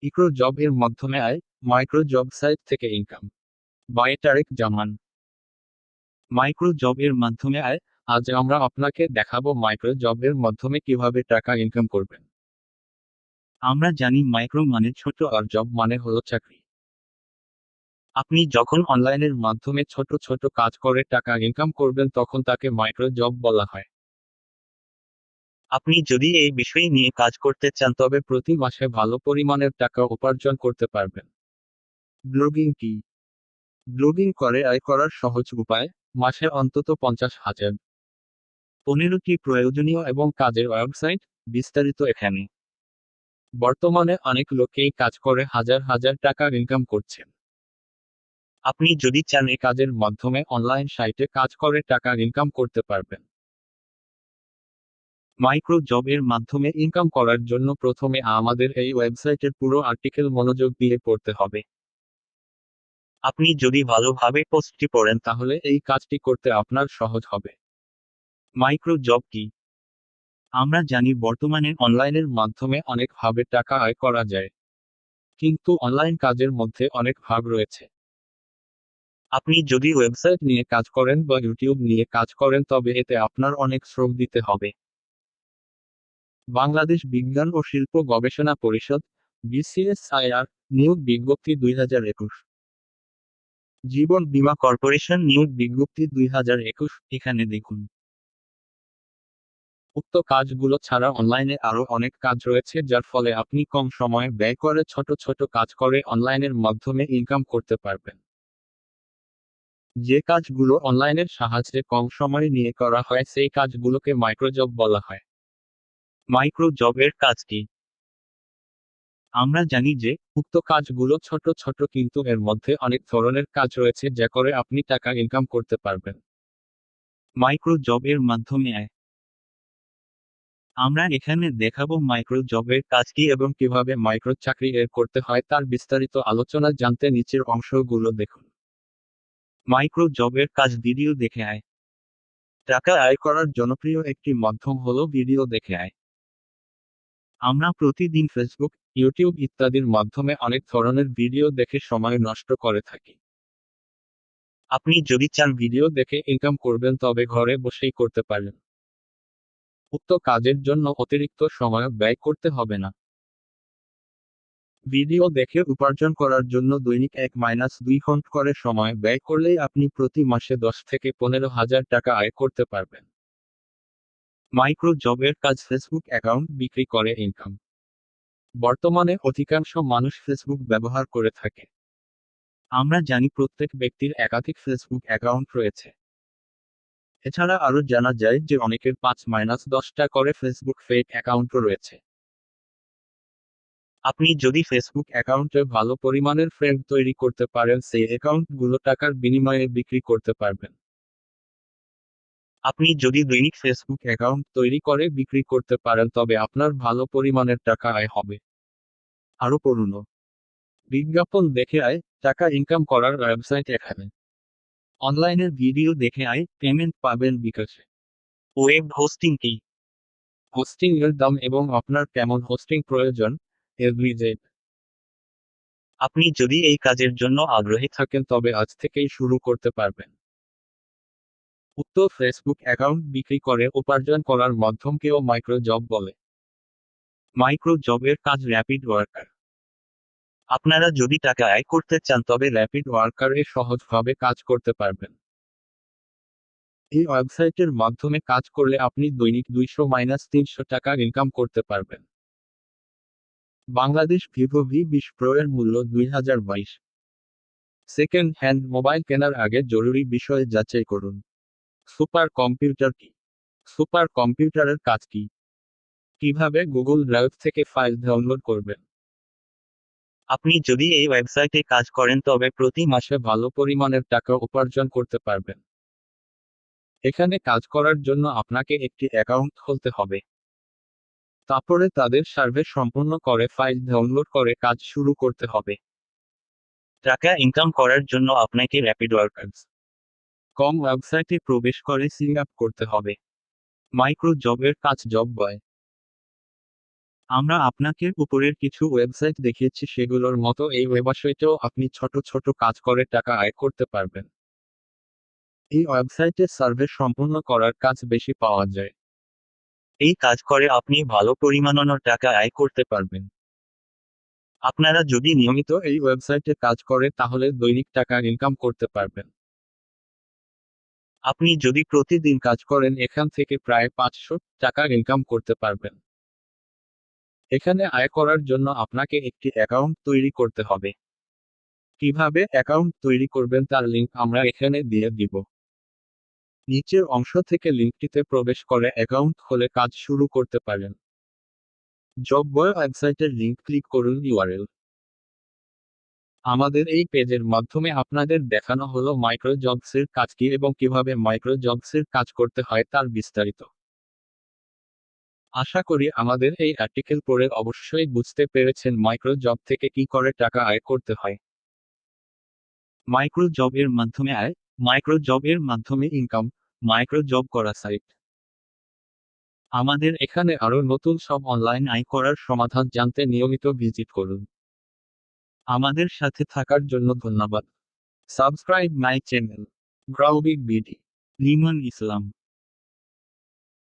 ইক্রো job এর মাধ্যমে আয়, মাইক্রো জব সাইট থেকে income. By Tarek Zaman. Micro job এর মাধ্যমে আয়। আজ আমরা আপনাকে দেখাবো মাইক্রো জব এর মাধ্যমে কিভাবে টাকা ইনকাম করবেন। আমরা জানি মাইক্রো মানে ছোট আর জব মানে হলো চাকরি। আপনি যখন অনলাইনের মাধ্যমে ছোট ছোট কাজ করে টাকা ইনকাম করবেন তখন তাকে মাইক্রো জব বলা হয়। আপনি যদি এই বিষয় নিয়ে কাজ করতে চান তবে প্রতি মাসে ভালো পরিমাণের টাকা উপার্জন করতে পারবেন। ব্লগিং কি? ব্লগিং করে আয় করার সহজ উপায়। মাসে অন্তত 50,000। 15টি প্রয়োজনীয় এবং কাজের ওয়েবসাইট। বিস্তারিত এখানে। বর্তমানে অনেক লোকেই কাজ করে হাজার হাজার টাকা ইনকাম করছেন। আপনি যদি চান এই কাজের মাধ্যমে অনলাইন সাইটে কাজ করে টাকা ইনকাম করতে পারবেন। মাইক্রো জব এর মাধ্যমে ইনকাম করার জন্য প্রথমে আমাদের এই ওয়েবসাইটের পুরো আর্টিকেল মনোযোগ দিয়ে পড়তে হবে। আপনি যদি ভালোভাবে পোস্টটি পড়েন তাহলে এই কাজটি করতে আপনার সহজ হবে। মাইক্রো জব কি? আমরা জানি বর্তমানে অনলাইনের মাধ্যমে অনেকভাবে টাকা আয় করা যায়। কিন্তু অনলাইন কাজের মধ্যে অনেক ভাগ রয়েছে। আপনি যদি ওয়েবসাইট নিয়ে কাজ করেন বা ইউটিউব নিয়ে কাজ করেন তবে এতে আপনার অনেক শ্রম দিতে হবে। বাংলাদেশ বিজ্ঞান ও শিল্প গবেষণা পরিষদ BCSIR নিয়োগ বিজ্ঞপ্তি 2021। জীবন বীমা কর্পোরেশন নিয়োগ বিজ্ঞপ্তি 2021। এখানে দেখুন। উক্ত কাজগুলো ছাড়া অনলাইনে আরও অনেক কাজ রয়েছে যার ফলে আপনি কম সময়ে ব্যয় করে ছোট ছোট কাজ করে অনলাইনের মাধ্যমে ইনকাম করতে পারবেন। যে কাজগুলো অনলাইনের সাহায্যে কম সময় নিয়ে করা হয় সেই কাজগুলোকে মাইক্রোজব বলা হয়। মাইক্রো জবের কাজ কি? আমরা জানি যে উক্ত কাজগুলো ছোট ছোট কিন্তু এর মধ্যে অনেক ধরনের কাজ রয়েছে যা করে আপনি টাকা ইনকাম করতে পারবেন। মাইক্রো জব এর মাধ্যমে আয়। আমরা এখানে দেখাবো মাইক্রো জবের কাজ কি এবং কিভাবে মাইক্রো চাকরি এর করতে হয় তার বিস্তারিত আলোচনা জানতে নিচের অংশগুলো দেখুন। মাইক্রো জবের কাজ ভিডিও দেখে আয়। টাকা আয় করার জনপ্রিয় একটি মাধ্যম হলো ভিডিও দেখে আয়। আমরা প্রতিদিন ফেসবুক, ইউটিউব ইত্যাদির মাধ্যমে অনেক ধরনের ভিডিও দেখে সময় নষ্ট করে থাকি। আপনি যদি চান ভিডিও দেখে ইনকাম করবেন তবে ঘরে বসেই করতে পারেন। উক্ত কাজের জন্য অতিরিক্ত সময় ব্যয় করতে হবে না। ভিডিও দেখে উপার্জন করার জন্য দৈনিক 1-2 ঘন্টা করে সময় ব্যয় করলেই আপনি প্রতি মাসে 10 থেকে 15,000 টাকা আয় করতে পারবেন। মাইক্রো জবের কাজ ফেসবুক অ্যাকাউন্ট বিক্রি করে ইনকাম। বর্তমানে অধিকাংশ মানুষ ফেসবুক ব্যবহার করে থাকে। আমরা জানি প্রত্যেক ব্যক্তির একাধিক ফেসবুক অ্যাকাউন্ট রয়েছে। এছাড়া আরও জানা যায় যে অনেকের 5-10টা করে ফেসবুক ফেক অ্যাকাউন্টও রয়েছে। আপনি যদি ফেসবুক অ্যাকাউন্টে ভালো পরিমাণের ফ্রেন্ড তৈরি করতে পারেন সেই অ্যাকাউন্টগুলো টাকার বিনিময়ে বিক্রি করতে পারবেন। আপনি যদি দৈনিক ফেসবুক অ্যাকাউন্ট তৈরি করে বিক্রি করতে পারেন তবে আপনার ভালো পরিমাণের টাকা আয় হবে। আরও পড়ুন। বিজ্ঞাপন দেখে আয়, টাকা ইনকাম করার ওয়েবসাইট এখানে। অনলাইনের ভিডিও দেখে আয়, পেমেন্ট পাবেন বিকাশে। ওয়েব হোস্টিং কি? হোস্টিং এর দাম এবং আপনার কেমন হোস্টিং প্রয়োজন এগ্রিজেড। আপনি যদি এই কাজের জন্য আগ্রহী থাকেন তবে আজ থেকেই শুরু করতে পারবেন। উক্ত ফেসবুক অ্যাকাউন্ট বিক্রি করে উপার্জন করার মাধ্যমকেও মাইক্রো জব বলে। মাইক্রো জবের কাজ র্যাপিড ওয়ার্কার। আপনারা যদি টাকা আয় করতে চান তবে র্যাপিড ওয়ার্কারে সহজভাবে কাজ করতে পারবেন। এই ওয়েবসাইটের মাধ্যমে কাজ করলে আপনি দৈনিক 200-300 টাকা ইনকাম করতে পারবেন। বাংলাদেশ ভিভো V20 প্রো এর মূল্য 2022। সেকেন্ড হ্যান্ড মোবাইল কেনার আগে জরুরি বিষয়ে যাচাই করুন। সুপার কম্পিউটার কি? সুপার কম্পিউটারের কাজ কি? কিভাবে গুগল ড্রাইভ থেকে ফাইল ডাউনলোড করবেন? আপনি যদি এই ওয়েবসাইটে কাজ করেন তবে প্রতি মাসে ভালো পরিমাণের টাকা উপার্জন করতে পারবেন। এখানে কাজ করার জন্য আপনাকে একটি অ্যাকাউন্ট খুলতে হবে। তারপরে তাদের সার্ভে সম্পূর্ণ করে ফাইল ডাউনলোড করে কাজ শুরু করতে হবে। টাকা ইনকাম করার জন্য আপনাকে র্যাপিড ওয়ার্কার্স কম ওয়েবসাইটে প্রবেশ করে সিং আপ করতে হবে। মাইক্রো জবের কাজ জব বয়। আমরা আপনাকে উপরের কিছু ওয়েবসাইট দেখিয়েছি, সেগুলোর মতো এই ওয়েবসাইটেও আপনি ছোট ছোট কাজ করে টাকা আয় করতে পারবেন। এই ওয়েবসাইটে সার্ভে সম্পূর্ণ করার কাজ বেশি পাওয়া যায়। এই কাজ করে আপনি ভালো পরিমাণের টাকা আয় করতে পারবেন। আপনারা যদি নিয়মিত এই ওয়েবসাইটে কাজ করে তাহলে দৈনিক টাকা ইনকাম করতে পারবেন। আপনি যদি প্রতিদিন কাজ করেন এখান থেকে প্রায় 500 টাকা ইনকাম করতে পারবেন। এখানে আয় করার জন্য আপনাকে একটি অ্যাকাউন্ট তৈরি করতে হবে। কিভাবে অ্যাকাউন্ট তৈরি করবেন তার লিংক আমরা এখানে দিয়ে দিব। নিচের অংশ থেকে লিংকটিতে প্রবেশ করে অ্যাকাউন্ট খুলে কাজ শুরু করতে পারেন। জব বয় ওয়েবসাইটের লিংক ক্লিক করুন ইউআরএল। আমাদের এই পেজের মাধ্যমে আপনাদের দেখানো হলো মাইক্রো জবসের কাজ কি এবং কিভাবে মাইক্রো জবসের কাজ করতে হয় তার বিস্তারিত। আশা করি আমাদের এই আর্টিকেল পড়ে অবশ্যই বুঝতে পেরেছেন মাইক্রো জব থেকে কি করে টাকা আয় করতে হয়। মাইক্রো জব এর মাধ্যমে আয়, মাইক্রো জব এর মাধ্যমে ইনকাম, মাইক্রো জব করা সাইট। আমাদের এখানে আরো নতুন সব অনলাইন আয় করার সমাধান জানতে নিয়মিত ভিজিট করুন। আমাদের সাথে থাকার জন্য ধন্যবাদ। Subscribe my channel. গ্রাউবিক বিডি লিমন ইসলাম।